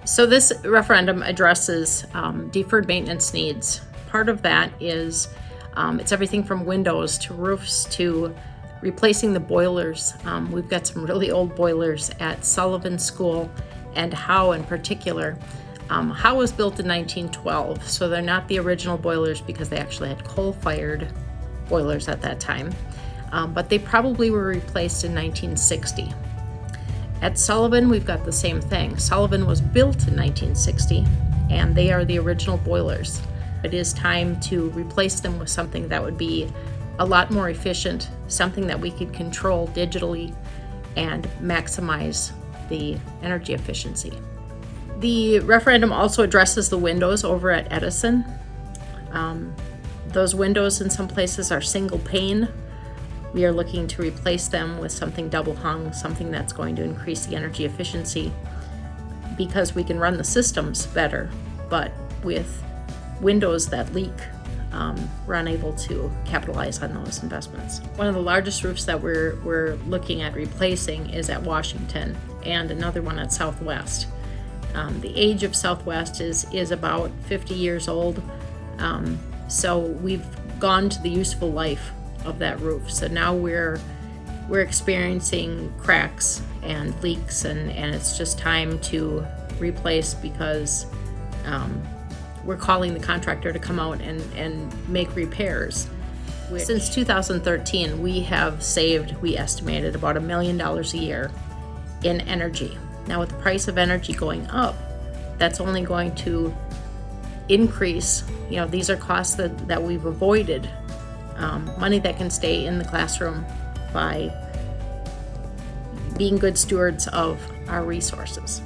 So this referendum addresses deferred maintenance needs. Part of that is it's everything from windows to roofs to replacing the boilers. We've got some really old boilers at Sullivan School and Howe in particular. Howe was built in 1912, so they're not the original boilers because they actually had coal-fired boilers at that time, but they probably were replaced in 1960. At Sullivan, we've got the same thing. Sullivan was built in 1960, and they are the original boilers. It is time to replace them with something that would be a lot more efficient, something that we could control digitally and maximize the energy efficiency. The referendum also addresses the windows over at Edison. Those windows in some places are single pane. We are looking to replace them with something double hung, something that's going to increase the energy efficiency because we can run the systems better, but with windows that leak, we're unable to capitalize on those investments. One of the largest roofs that we're looking at replacing is at Washington and another one at Southwest. The age of Southwest is about 50 years old, so we've gone to the useful life of that roof. So now we're experiencing cracks and leaks, and it's just time to replace because we're calling the contractor to come out and make repairs. Since 2013, we have saved, we estimated, about $1 million a year in energy. Now with the price of energy going up, that's only going to increase. These are costs that we've avoided. Money that can stay in the classroom by being good stewards of our resources.